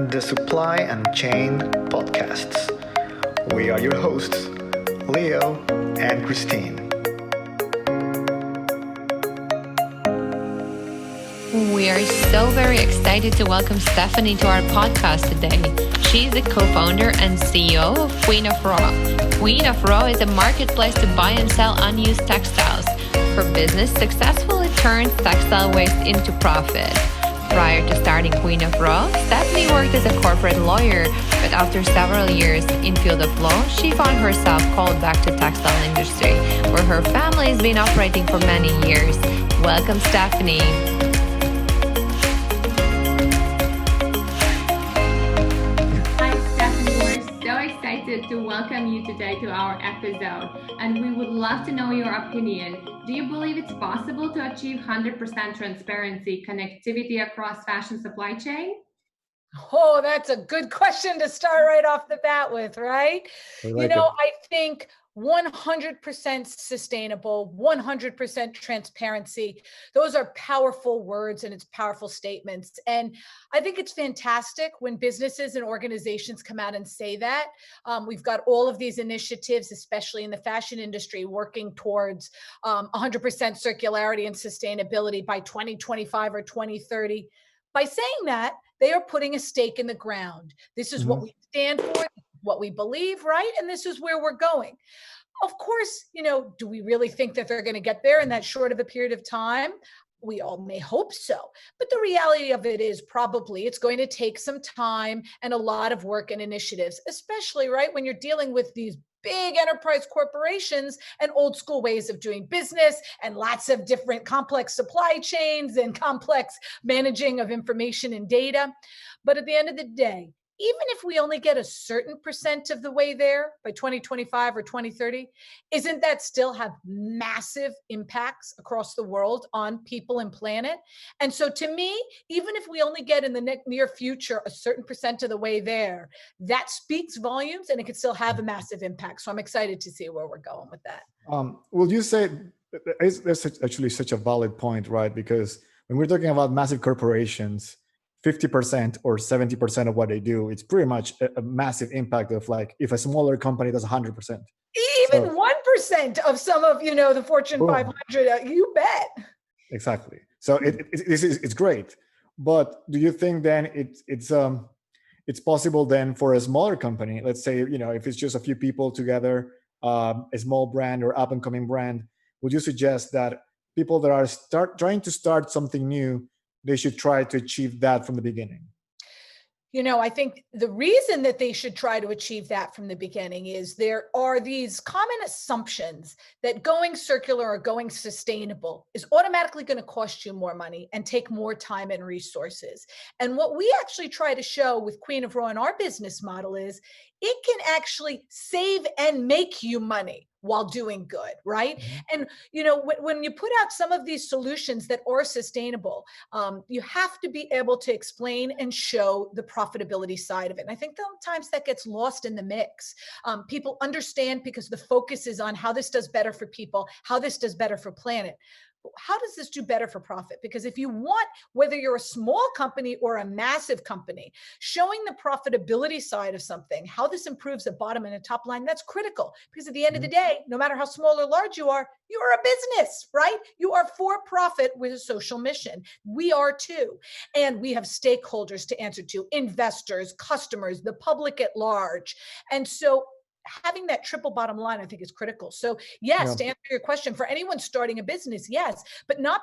the Supply and Chain Podcasts. We are your hosts, Leo and Kristine. We are so very excited to welcome Stephanie to our podcast today. She's the co-founder and CEO of Queen of Raw. Queen of Raw is a marketplace to buy and sell unused textiles. Her business successfully turns textile waste into profit. Prior to starting Queen of Raw, Stephanie worked as a corporate lawyer, but after several years in field of law, she found herself called back to textile industry, where her family has been operating for many years. Welcome, Stephanie. To welcome you today to our episode, and we would love to know your opinion. Do you believe it's possible to achieve 100% transparency connectivity across fashion supply chain? Oh, that's a good question to start right off the bat with, right? I think 100% sustainable, 100% transparency. Those are powerful words and it's powerful statements. And I think it's fantastic when businesses and organizations come out and say that. We've got all of these initiatives, especially in the fashion industry, working towards 100% circularity and sustainability by 2025 or 2030. By saying that, they are putting a stake in the ground. This is what we stand for, what we believe, right? And this is where we're going. Of course, do we really think that they're going to get there in that short of a period of time? We all may hope so. But the reality of it is probably it's going to take some time and a lot of work and initiatives, especially, right, when you're dealing with these big enterprise corporations and old school ways of doing business and lots of different complex supply chains and complex managing of information and data. But at the end of the day, even if we only get a certain percent of the way there by 2025 or 2030, isn't that still have massive impacts across the world on people and planet? And so to me, even if we only get in the near future a certain percent of the way there, that speaks volumes and it could still have a massive impact. So I'm excited to see where we're going with that. Will you say there's actually such a valid point, right? Because when we're talking about massive corporations, 50% or 70% of what they do, it's pretty much a massive impact of like if a smaller company does 100%. Even 1% of some of, the Fortune 500, you bet. Exactly. So it's great. But do you think then it's possible then for a smaller company, let's say, if it's just a few people together, a small brand or up and coming brand, would you suggest that people that are trying to start something new, they should try to achieve that from the beginning? I think the reason that they should try to achieve that from the beginning is there are these common assumptions that going circular or going sustainable is automatically going to cost you more money and take more time and resources. And what we actually try to show with Queen of Raw in our business model is it can actually save and make you money while doing good, right? And, when you put out some of these solutions that are sustainable, you have to be able to explain and show the profitability side of it. And I think sometimes that gets lost in the mix. People understand because the focus is on how this does better for people, how this does better for planet. How does this do better for profit? Because if you want, whether you're a small company or a massive company, showing the profitability side of something, how this improves the bottom and the top line, that's critical. Because at the end of the day, no matter how small or large you are a business, right? You are for profit with a social mission. We are too. And we have stakeholders to answer to, investors, customers, the public at large. And so having that triple bottom line, I think, is critical. So yes, to answer your question, for anyone starting a business, yes, but not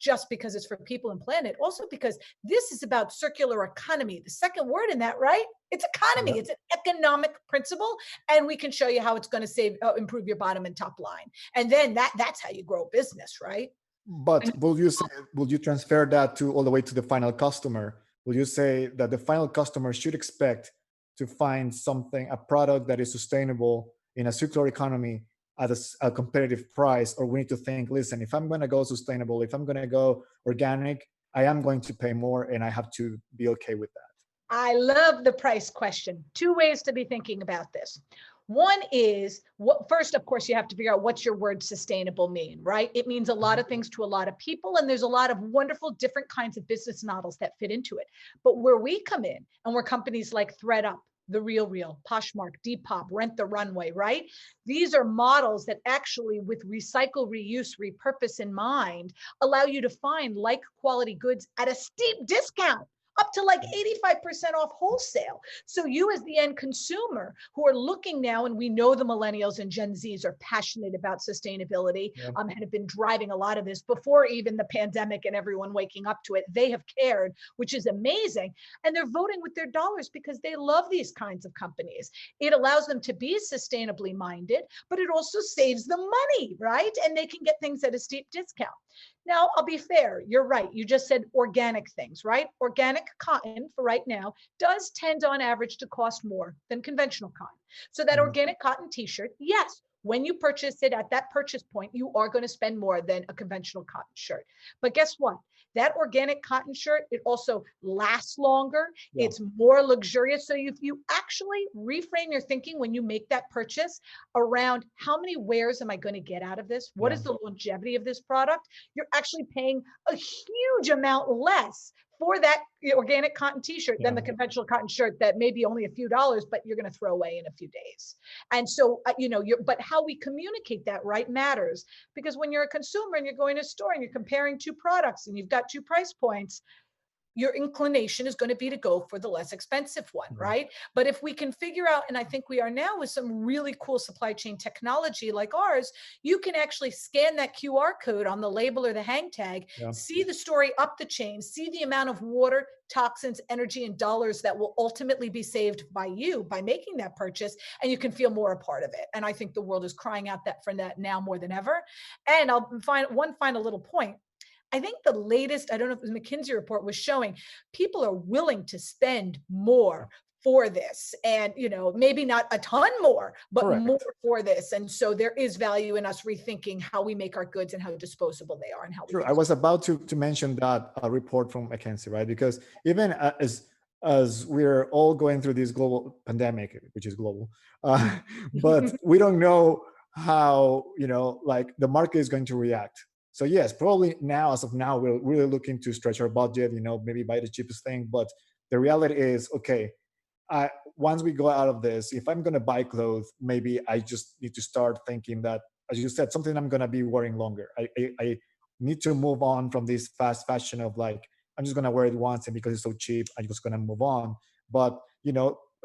just because it's for people and planet, also because this is about circular economy. The second word in that, right? It's economy. It's an economic principle. And we can show you how it's going to improve your bottom and top line. And then that's how you grow a business, right? But will you transfer that to all the way to the final customer? Will you say that the final customer should expect to find a product that is sustainable in a circular economy at a competitive price? Or we need to think, listen, if I'm going to go sustainable, if I'm going to go organic, I am going to pay more and I have to be okay with that. I love the price question. Two ways to be thinking about this. One is, first, of course, you have to figure out what's your word sustainable mean, right? It means a lot of things to a lot of people, and there's a lot of wonderful different kinds of business models that fit into it. But where we come in, and we're companies like ThreadUp, The Real, Poshmark, Depop, Rent the Runway, right? These are models that actually, with recycle, reuse, repurpose in mind, allow you to find like quality goods at a steep discount, up to like 85% off wholesale. So you as the end consumer who are looking now, and we know the millennials and Gen Zs are passionate about sustainability, and have been driving a lot of this before even the pandemic and everyone waking up to it. They have cared, which is amazing. And they're voting with their dollars because they love these kinds of companies. It allows them to be sustainably minded, but it also saves them money, right? And they can get things at a steep discount. Now, I'll be fair. You're right. You just said organic things, right? Organic cotton for right now does tend on average to cost more than conventional cotton. So that organic cotton t-shirt, yes, when you purchase it at that purchase point, you are going to spend more than a conventional cotton shirt. But guess what? That organic cotton shirt, it also lasts longer. It's more luxurious. So if you actually reframe your thinking when you make that purchase around how many wears am I going to get out of this? What is the longevity of this product? You're actually paying a huge amount less for that organic cotton t-shirt than the conventional cotton shirt that may be only a few dollars, but you're going to throw away in a few days. And so, but how we communicate that right matters, because when you're a consumer and you're going to a store and you're comparing two products and you've got two price points, your inclination is going to be to go for the less expensive one, right? But if we can figure out, and I think we are now with some really cool supply chain technology like ours, you can actually scan that QR code on the label or the hang tag, see the story up the chain, see the amount of water, toxins, energy, and dollars that will ultimately be saved by you by making that purchase, and you can feel more a part of it. And I think the world is crying out for that now more than ever. And I'll find one final little point. I think the latest, I don't know if it was McKinsey report, was showing people are willing to spend more for this, and maybe not a ton more, but more for this. And so there is value in us rethinking how we make our goods and how disposable they are and how we I was about to mention that report from McKinsey, right? Because even as we're all going through this global pandemic, which is global, but we don't know how like the market is going to react. So yes, probably now, as of now, we're really looking to stretch our budget, maybe buy the cheapest thing. But the reality is, okay, once we go out of this, if I'm going to buy clothes, maybe I just need to start thinking that, as you said, something I'm going to be wearing longer. I need to move on from this fast fashion of like, I'm just going to wear it once, and because it's so cheap, I'm just going to move on. But,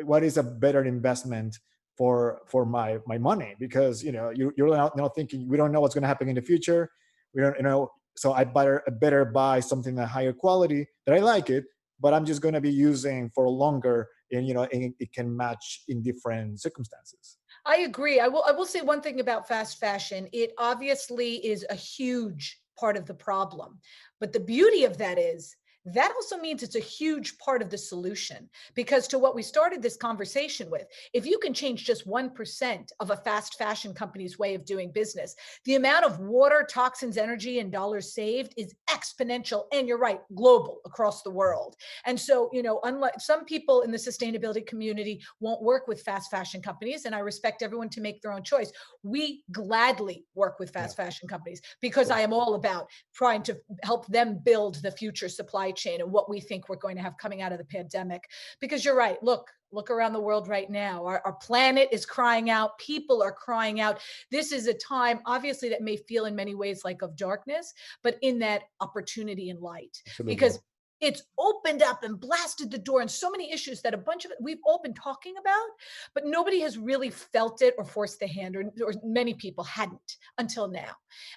what is a better investment for my money? Because, you're not thinking, we don't know what's going to happen in the future. We don't, so I better buy something at higher quality that I like it, but I'm just going to be using for longer, and and it can match in different circumstances. I agree. I will say one thing about fast fashion. It obviously is a huge part of the problem, but the beauty of that is that also means it's a huge part of the solution, because to what we started this conversation with, if you can change just 1% of a fast fashion company's way of doing business, the amount of water, toxins, energy, and dollars saved is exponential. And you're right, global, across the world. And so, unlike some people in the sustainability community won't work with fast fashion companies, and I respect everyone to make their own choice. We gladly work with fast fashion companies because I am all about trying to help them build the future supply chain and what we think we're going to have coming out of the pandemic. Because you're right, look around the world right now. Our planet is crying out. People are crying out. This is a time, obviously, that may feel in many ways like of darkness, but in that opportunity and light. Absolutely. Because it's opened up and blasted the door, and so many issues that a bunch of it we've all been talking about, but nobody has really felt it or forced the hand, or many people hadn't until now.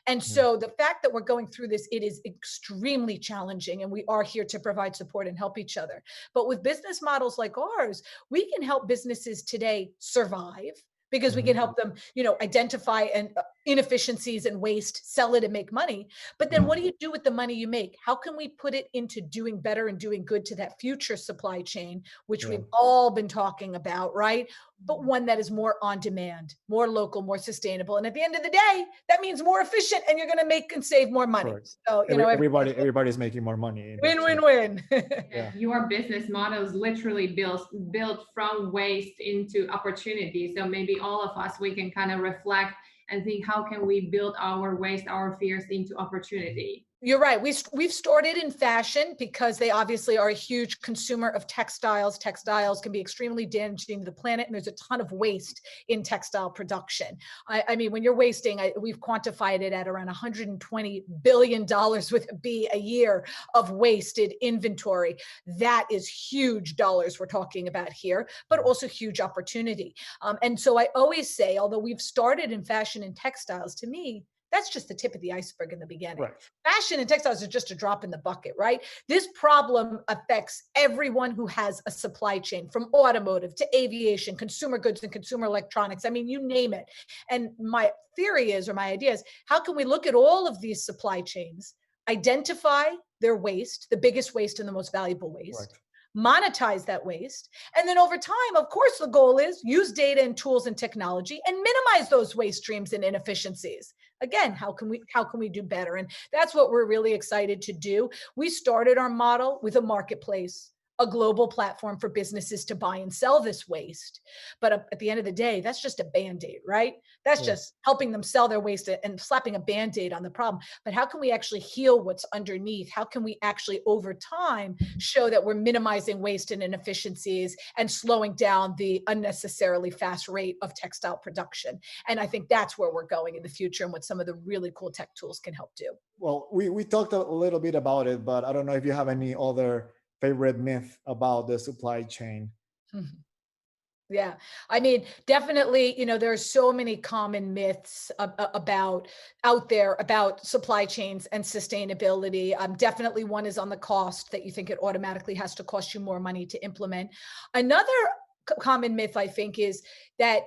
And so the fact that we're going through this, it is extremely challenging, and we are here to provide support and help each other. But with business models like ours, we can help businesses today survive, because we can help them, identify inefficiencies and waste, sell it and make money. But then what do you do with the money you make? How can we put it into doing better and doing good to that future supply chain, which we've all been talking about, right? but one that is more on demand, more local, more sustainable. And at the end of the day, that means more efficient, and you're going to make and save more money. Correct. So, Everybody's making more money. Win, win, win. Yeah. Your business model is literally built from waste into opportunity. So maybe all of us, we can kind of reflect and think, how can we build our waste, our fears into opportunity? You're right. We've started in fashion because they obviously are a huge consumer of textiles. Textiles can be extremely damaging to the planet, and there's a ton of waste in textile production. I mean, when you're wasting, we've quantified it at around $120 billion with a B a year of wasted inventory. That is huge dollars we're talking about here, but also huge opportunity. And so I always say, although we've started in fashion and textiles, to me, that's just the tip of the iceberg in the beginning. Right. Fashion and textiles are just a drop in the bucket, right? This problem affects everyone who has a supply chain, from automotive to aviation, consumer goods and consumer electronics. I mean, you name it. And my theory is, or my idea is, how can we look at all of these supply chains, identify their waste, the biggest waste and the most valuable waste, monetize that waste, and then over time, of course, the goal is use data and tools and technology and minimize those waste streams and inefficiencies. Again, how can we do better? And that's what we're really excited to do. We started our model with a marketplace, a global platform for businesses to buy and sell this waste. But at the end of the day, that's just a Band-Aid, right? That's just helping them sell their waste and slapping a Band-Aid on the problem. But how can we actually heal what's underneath? How can we actually, over time, show that we're minimizing waste and inefficiencies and slowing down the unnecessarily fast rate of textile production? And I think that's where we're going in the future, and what some of the really cool tech tools can help do. Well, we talked a little bit about it, but I don't know if you have any other favorite myth about the supply chain. Yeah, I mean, definitely, there are so many common myths about out there about supply chains and sustainability. Definitely one is on the cost, that you think it automatically has to cost you more money to implement. Another common myth, I think, is that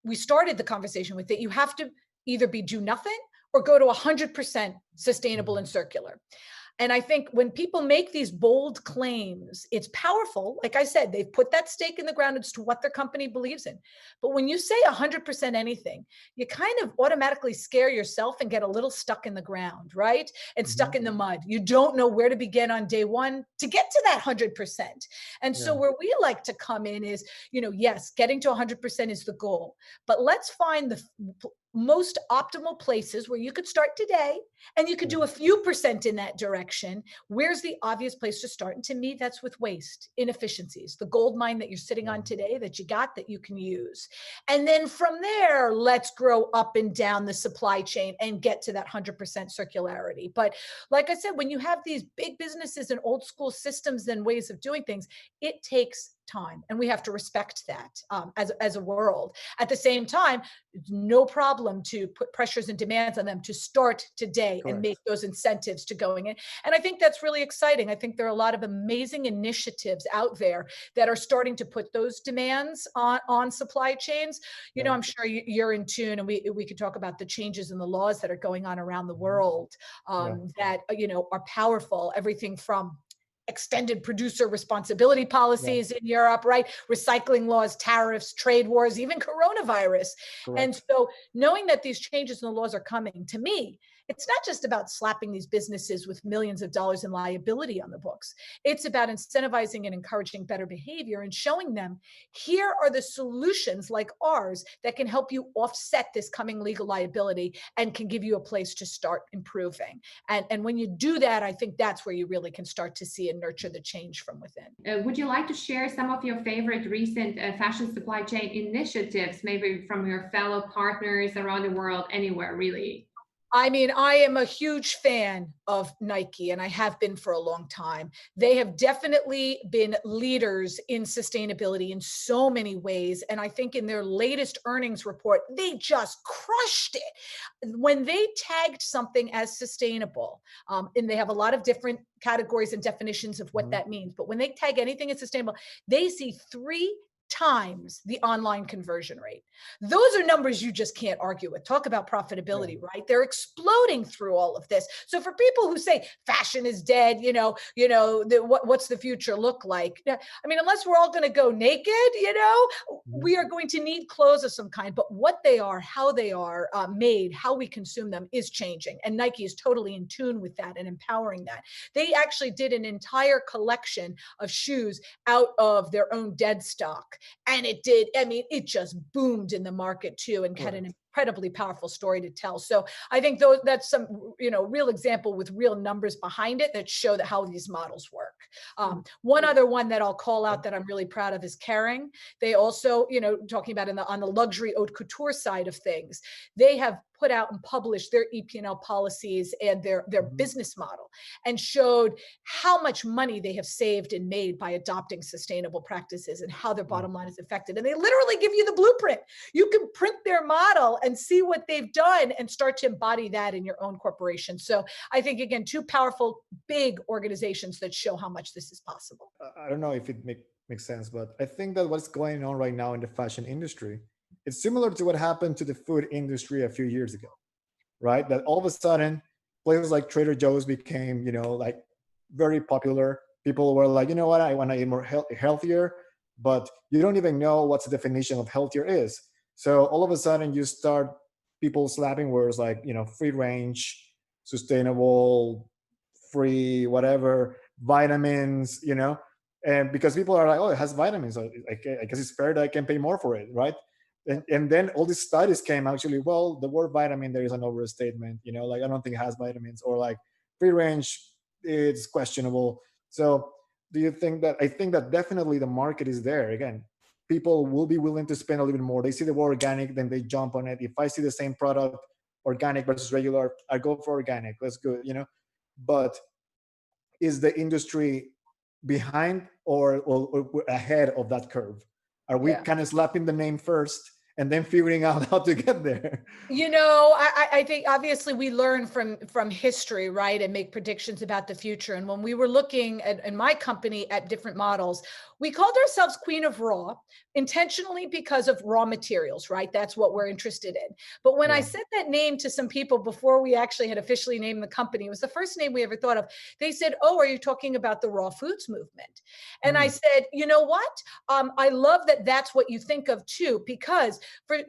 we started the conversation with, that you have to either do nothing or go to 100% sustainable and circular. And I think when people make these bold claims, it's powerful. Like I said, they've put that stake in the ground as to what their company believes in. But when you say 100% anything, you kind of automatically scare yourself and get a little stuck in the ground, right? And stuck in the mud. You don't know where to begin on day one to get to that 100%. And so where we like to come in is, yes, getting to 100% is the goal, but let's find the most optimal places where you could start today, and you could do a few percent in that direction. Where's the obvious place to start? And to me, that's with waste, inefficiencies, the gold mine that you're sitting on today that you got that you can use. And then from there, let's grow up and down the supply chain and get to that 100% circularity. But like I said, when you have these big businesses and old school systems and ways of doing things, it takes time, and we have to respect that as a world. At the same time, it's no problem to put pressures and demands on them to start today and make those incentives to going in. And I think that's really exciting. I think there are a lot of amazing initiatives out there that are starting to put those demands on supply chains. I'm sure you're in tune, and we could talk about the changes in the laws that are going on around the world that are powerful. Everything from extended producer responsibility policies in Europe, right? Recycling laws, tariffs, trade wars, even coronavirus. And so knowing that these changes in the laws are coming, to me, it's not just about slapping these businesses with millions of dollars in liability on the books. It's about incentivizing and encouraging better behavior and showing them, here are the solutions like ours that can help you offset this coming legal liability and can give you a place to start improving. And when you do that, I think that's where you really can start to see and nurture the change from within. Would you like to share some of your favorite recent fashion supply chain initiatives, maybe from your fellow partners around the world, anywhere really? I mean, I am a huge fan of Nike, and I have been for a long time. They have definitely been leaders in sustainability in so many ways. And I think in their latest earnings report, they just crushed it. When they tagged something as sustainable, and they have a lot of different categories and definitions of what that means, but when they tag anything as sustainable, they see 3 times the online conversion rate. Those are numbers you just can't argue with. Talk about profitability, right? They're exploding through all of this. So for people who say fashion is dead, what's the future look like? I mean, unless we're all going to go naked, we are going to need clothes of some kind. But what they are, how they are made, how we consume them is changing. And Nike is totally in tune with that and empowering that. They actually did an entire collection of shoes out of their own dead stock. And it just boomed in the market too, and had an incredibly powerful story to tell. So I think that's some, real example with real numbers behind it that show that how these models work. One other one that I'll call out that I'm really proud of is Kering. They also, talking about on the luxury haute couture side of things, they have put out and published their EP&L policies and their business model, and showed how much money they have saved and made by adopting sustainable practices and how their bottom line is affected. And they literally give you the blueprint. You can print their model and see what they've done and start to embody that in your own corporation. So I think, again, two powerful, big organizations that show how much this is possible. I don't know if it makes sense, but I think that what's going on right now in the fashion industry, it's similar to what happened to the food industry a few years ago, right? That all of a sudden, places like Trader Joe's became, like very popular. People were like, you know what, I want to eat more healthier, but you don't even know what the definition of healthier is. So all of a sudden, you start people slapping words like, free range, sustainable, free, whatever, vitamins, and because people are like, oh, it has vitamins, I guess it's fair that I can pay more for it, right? And then all these studies came actually, well, the word vitamin, there is an overstatement, like I don't think it has vitamins, or like free range, it's questionable. So do you think that, I think that definitely the market is there. Again, people will be willing to spend a little bit more. They see the word organic, then they jump on it. If I see the same product, organic versus regular, I go for organic, let's go, but is the industry behind or ahead of that curve? Are we kind of slapping the name first and then figuring out how to get there? I think obviously we learn from history, right, and make predictions about the future. And when we were looking in my company at different models, we called ourselves Queen of Raw intentionally because of raw materials, right? That's what we're interested in. But when I said that name to some people before we actually had officially named the company, it was the first name we ever thought of. They said, oh, are you talking about the raw foods movement? And I said, you know what? I love that that's what you think of too, because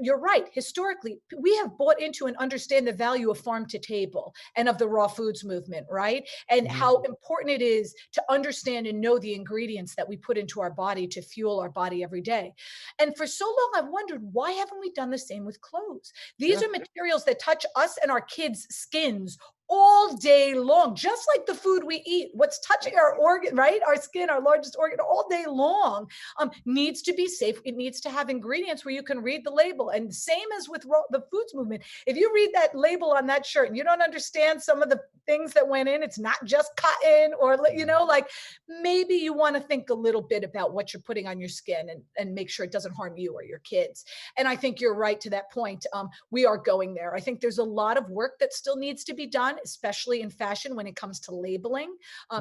you're right. Historically, we have bought into and understand the value of farm to table and of the raw foods movement, right? And how important it is to understand and know the ingredients that we put into our body to fuel our body every day. And for so long, I've wondered, why haven't we done the same with clothes? These are materials that touch us and our kids' skins all day long, just like the food we eat. What's touching our organ, right? Our skin, our largest organ, all day long, needs to be safe. It needs to have ingredients where you can read the label. And same as with the foods movement. If you read that label on that shirt and you don't understand some of the things that went in, it's not just cotton, or, like maybe you want to think a little bit about what you're putting on your skin and make sure it doesn't harm you or your kids. And I think you're right to that point. We are going there. I think there's a lot of work that still needs to be done, especially in fashion when it comes to labeling,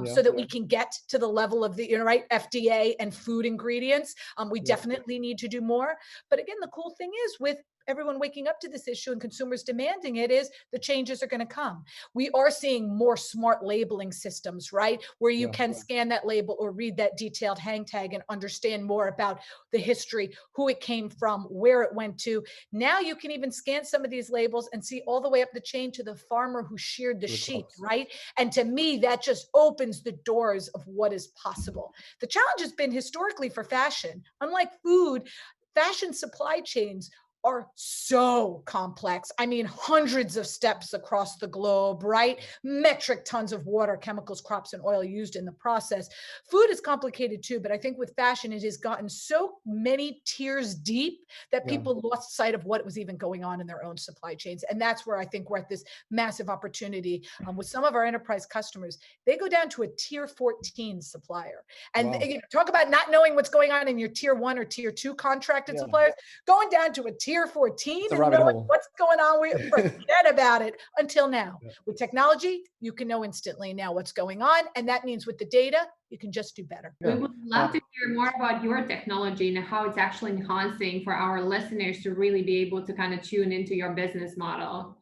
so that we can get to the level of the FDA and food ingredients. We definitely need to do more. But again, the cool thing is, with everyone waking up to this issue and consumers demanding it, is the changes are going to come. We are seeing more smart labeling systems, right? Where you can scan that label or read that detailed hang tag and understand more about the history, who it came from, where it went to. Now you can even scan some of these labels and see all the way up the chain to the farmer who sheared the sheep, right? And to me, that just opens the doors of what is possible. The challenge has been historically for fashion, unlike food, fashion supply chains are so complex. I mean, hundreds of steps across the globe, right? Metric tons of water, chemicals, crops, and oil used in the process. Food is complicated too, but I think with fashion, it has gotten so many tiers deep that people lost sight of what was even going on in their own supply chains. And that's where I think we're at this massive opportunity with some of our enterprise customers. They go down to a tier 14 supplier. And talk about not knowing what's going on in your tier 1 or tier 2 contracted suppliers, going down to a tier tier 14 It's a and rabbit knowing hole. what's going on. We forget about it until now. Yeah. With technology, you can know instantly now what's going on. And that means with the data, you can just do better. We Yeah. would love to hear more about your technology and how it's actually enhancing for our listeners to really be able to kind of tune into your business model.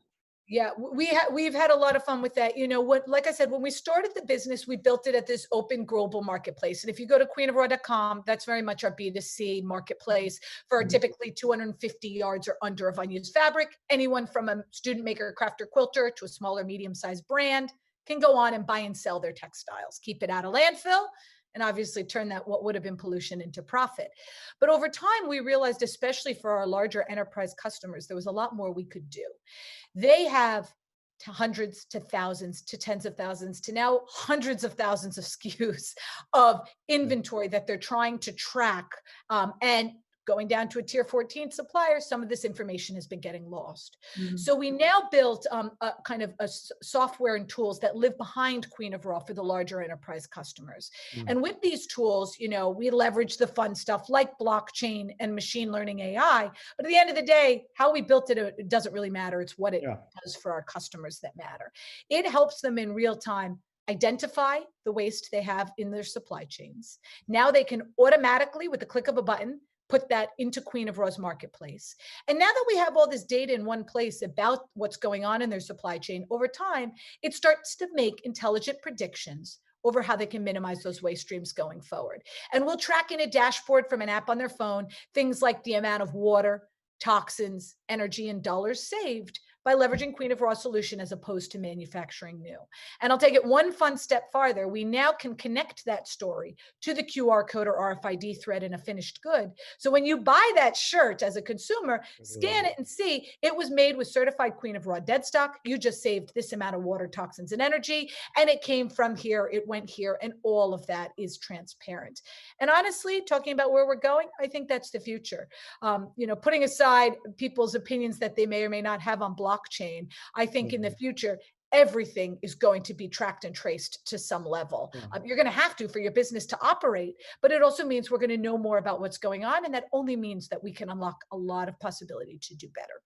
Yeah, we've had a lot of fun with that. You know what, like I said, when we started the business, we built it at this open global marketplace. And if you go to queenofraw.com, that's very much our B2C marketplace for typically 250 yards or under of unused fabric. Anyone from a student maker, crafter, quilter to a smaller, medium-sized brand can go on and buy and sell their textiles, keep it out of landfill, and obviously turn that what would have been pollution into profit. But over time, we realized, especially for our larger enterprise customers, there was a lot more we could do. They have hundreds to thousands to tens of thousands to now hundreds of thousands of SKUs of inventory that they're trying to track. And going down to a tier 14 supplier, some of this information has been getting lost. Mhm. So we now built a kind of software and tools that live behind Queen of Raw for the larger enterprise customers. And with these tools, you know, we leverage the fun stuff like blockchain and machine learning AI. But at the end of the day, how we built it, it doesn't really matter. It's what it does for our customers that matter. It helps them in real time identify the waste they have in their supply chains. Now they can automatically, with the click of a button, put that into Queen of Raw's marketplace. And now that we have all this data in one place about what's going on in their supply chain, over time, it starts to make intelligent predictions over how they can minimize those waste streams going forward. And we'll track in a dashboard from an app on their phone, things like the amount of water, toxins, energy, and dollars saved by leveraging Queen of Raw solution as opposed to manufacturing new. And I'll take it one fun step farther. We now can connect that story to the QR code or RFID thread in a finished good. So when you buy that shirt as a consumer, scan it and see it was made with certified Queen of Raw dead stock. You just saved this amount of water, toxins, and energy, and it came from here, it went here, and all of that is transparent. And honestly, talking about where we're going, I think that's the future. You know, putting aside people's opinions that they may or may not have on blockchain, I think in the future, everything is going to be tracked and traced to some level. You're going to have to for your business to operate, but it also means we're going to know more about what's going on. And that only means that we can unlock a lot of possibility to do better.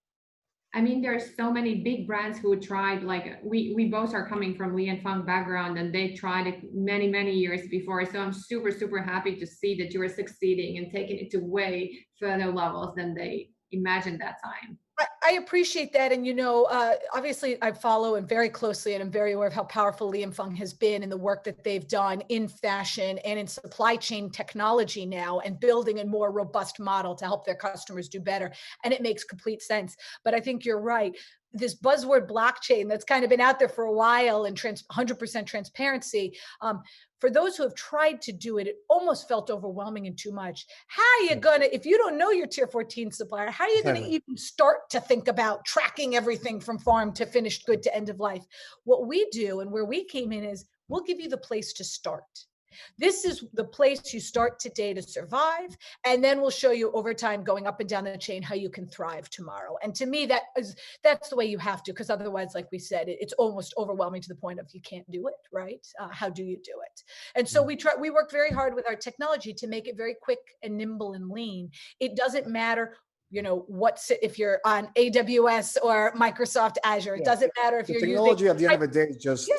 I mean, there's so many big brands who tried, like we both are coming from Li and Feng background, and they tried it many, many years before. So I'm super, super happy to see that you are succeeding and taking it to way further levels than they imagined that time. I appreciate that. And, you know, obviously I follow and very closely, and I'm very aware of how powerful Li and Feng has been in the work that they've done in fashion and in supply chain technology now, and building a more robust model to help their customers do better. And it makes complete sense. But I think you're right. This buzzword blockchain that's kind of been out there for a while, and 100% transparency, for those who have tried to do it, it almost felt overwhelming and too much. How are you going to, if you don't know your tier 14 supplier, how are you going to even start to think about tracking everything from farm to finished good to end of life? What we do and where we came in is we'll give you the place to start. This is the place you start today to survive. And then we'll show you over time, going up and down the chain, how you can thrive tomorrow. And to me, that's the way you have to, because otherwise, like we said, it's almost overwhelming to the point of you can't do it, right? How do you do it? And so we work very hard with our technology to make it very quick and nimble and lean. It doesn't matter, you know, if you're on AWS or Microsoft Azure. It doesn't matter if the you're technology using, at the end of the day just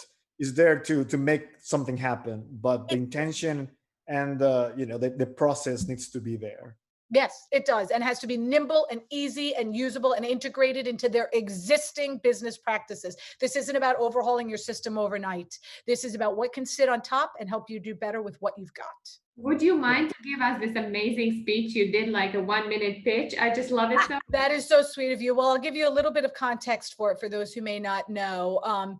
is there to make something happen, but the intention and you know, the process needs to be there. Yes, it does, and has to be nimble and easy and usable and integrated into their existing business practices. This isn't about overhauling your system overnight. This is about what can sit on top and help you do better with what you've got. Would you mind to give us this amazing speech you did, like a 1-minute pitch? I just love it so. That is so sweet of you. Well, I'll give you a little bit of context for it for those who may not know.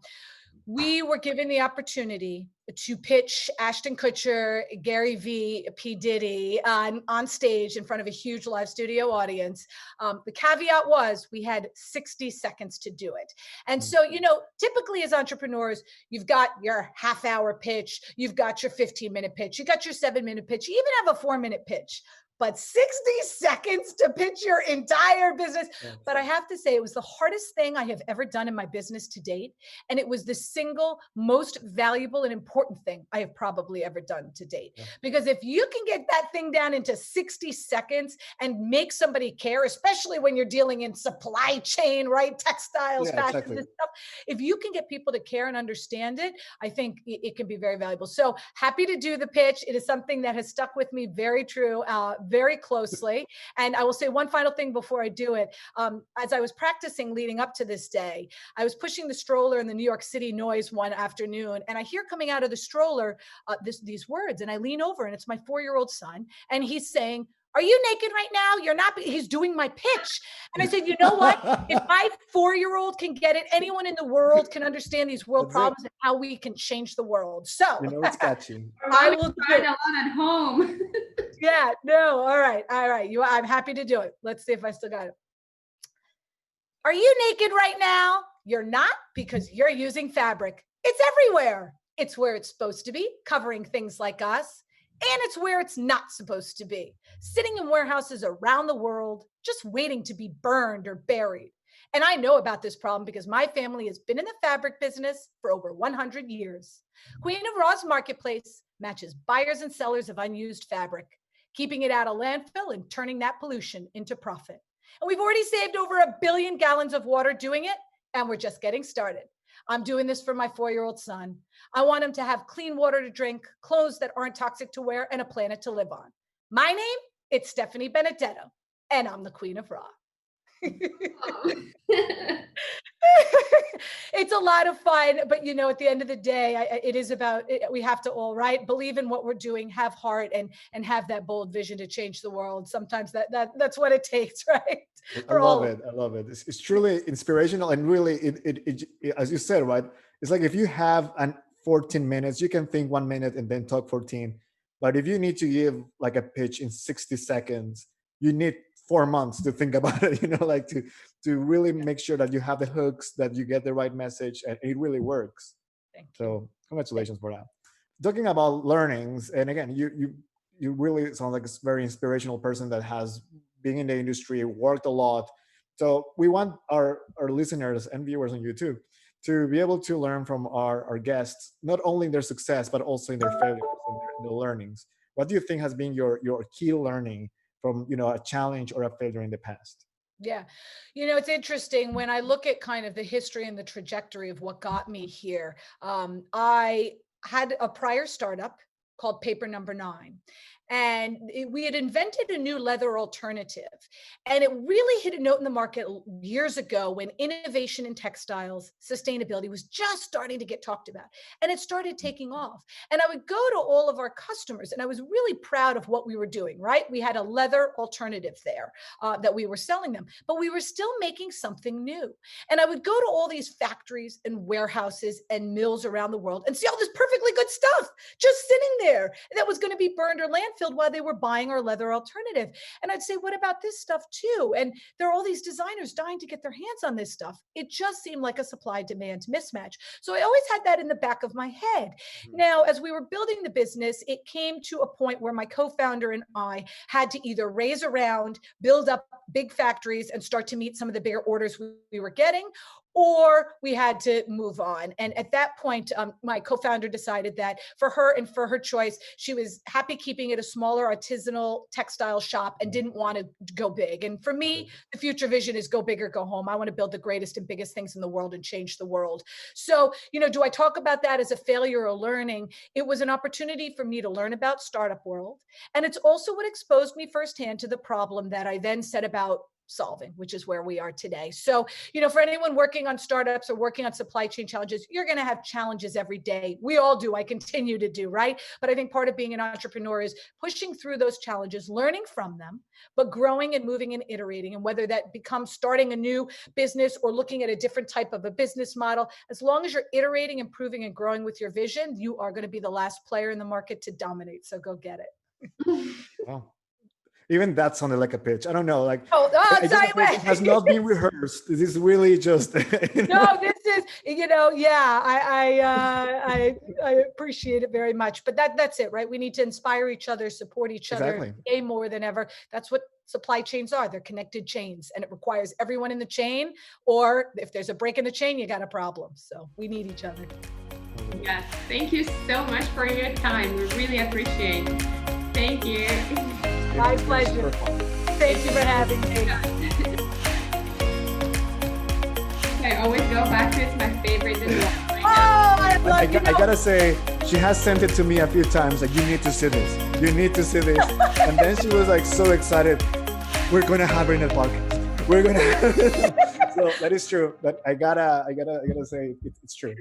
We were given the opportunity to pitch Ashton Kutcher, Gary V, P. Diddy on stage in front of a huge live studio audience. The caveat was we had 60 seconds to do it. And so, you know, typically as entrepreneurs, you've got your half-hour pitch, you've got your 15-minute pitch, you got your 7-minute pitch, you even have a 4-minute pitch. but 60 seconds to pitch your entire business. But I have to say, it was the hardest thing I have ever done in my business to date. And it was the single most valuable and important thing I have probably ever done to date. Because if you can get that thing down into 60 seconds and make somebody care, especially when you're dealing in supply chain, right? Textiles, fashion, and stuff. If you can get people to care and understand it, I think it can be very valuable. So happy to do the pitch. It is something that has stuck with me very true, very closely. And I will say one final thing before I do it. As I was practicing leading up to this day, I was pushing the stroller in the New York City noise one afternoon, and I hear coming out of the stroller these words, and I lean over, and it's my 4-year-old son, and he's saying, "Are you naked right now? You're not." He's doing my pitch. And I said, you know what? If my 4-year-old can get it, anyone in the world can understand these world problems and how we can change the world. So it's catchy. I will try it a lot at home. Yeah, no, all right. I'm happy to do it. Let's see if I still got it. Are you naked right now? You're not, because you're using fabric. It's everywhere. It's where it's supposed to be, covering things like us. And it's where it's not supposed to be, sitting in warehouses around the world, just waiting to be burned or buried. And I know about this problem because my family has been in the fabric business for over 100 years. Queen of Raw's marketplace matches buyers and sellers of unused fabric, keeping it out of landfill and turning that pollution into profit. And we've already saved over 1 billion gallons of water doing it, and we're just getting started. I'm doing this for my 4-year-old son. I want him to have clean water to drink, clothes that aren't toxic to wear, and a planet to live on. My name, it's Stephanie Benedetto, and I'm the Queen of Raw. It's a lot of fun, but at the end of the day, it is about, we have to all, right, believe in what we're doing, have heart, and have that bold vision to change the world. Sometimes that's what it takes, right? I love it. It's truly inspirational, and really, it as you said, right? It's like if you have 14 minutes, you can think 1 minute and then talk 14. But if you need to give like a pitch in 60 seconds, you need 4 months to think about it. Like to really make sure that you have the hooks, that you get the right message, and it really works. So congratulations for that. Talking about learnings, and again, you really sound like a very inspirational person that has been in the industry, worked a lot. So we want our listeners and viewers on YouTube to be able to learn from our guests, not only in their success, but also in their failures and their learnings. What do you think has been your key learning from a challenge or a failure in the past? Yeah. It's interesting when I look at kind of the history and the trajectory of what got me here. I had a prior startup called Paper Number 9. And we had invented a new leather alternative. And it really hit a note in the market years ago when innovation in textiles, sustainability was just starting to get talked about. And it started taking off. And I would go to all of our customers, and I was really proud of what we were doing, right? We had a leather alternative there that we were selling them, but we were still making something new. And I would go to all these factories and warehouses and mills around the world and see all this perfectly good stuff just sitting there that was going to be burned or landfilled while they were buying our leather alternative. And I'd say, what about this stuff too? And there are all these designers dying to get their hands on this stuff. It just seemed like a supply-demand mismatch. So I always had that in the back of my head. Now, as we were building the business, it came to a point where my co-founder and I had to either raise around, build up big factories, and start to meet some of the bigger orders we were getting, or we had to move on. And at that point, my co-founder decided that for her and for her choice, she was happy keeping it a smaller artisanal textile shop and didn't want to go big. And for me, the future vision is go big or go home. I want to build the greatest and biggest things in the world and change the world. So, do I talk about that as a failure or learning? It was an opportunity for me to learn about startup world. And it's also what exposed me firsthand to the problem that I then set about solving, which is where we are today. So, for anyone working on startups or working on supply chain challenges, you're going to have challenges every day. We all do. I continue to do, right? But I think part of being an entrepreneur is pushing through those challenges, learning from them, but growing and moving and iterating. And whether that becomes starting a new business or looking at a different type of a business model, as long as you're iterating, improving, and growing with your vision, you are going to be the last player in the market to dominate. So go get it. Wow. Even that sounded like a pitch. I don't know. Like, sorry, it has not been rehearsed. This is really just. No, this is, I appreciate it very much. But that's it, right? We need to inspire each other, support each other Exactly. more than ever. That's what supply chains are. They're connected chains, and it requires everyone in the chain. Or if there's a break in the chain, you got a problem. So we need each other. Yes. Thank you so much for your time. We really appreciate it. Thank you. My pleasure. Thank you for having me. I always go back to it's my favorite in the world right now. I gotta say, she has sent it to me a few times. Like, you need to see this. You need to see this. And then she was like so excited. We're gonna have her in the podcast. We're gonna. So that is true. But I gotta say it's true.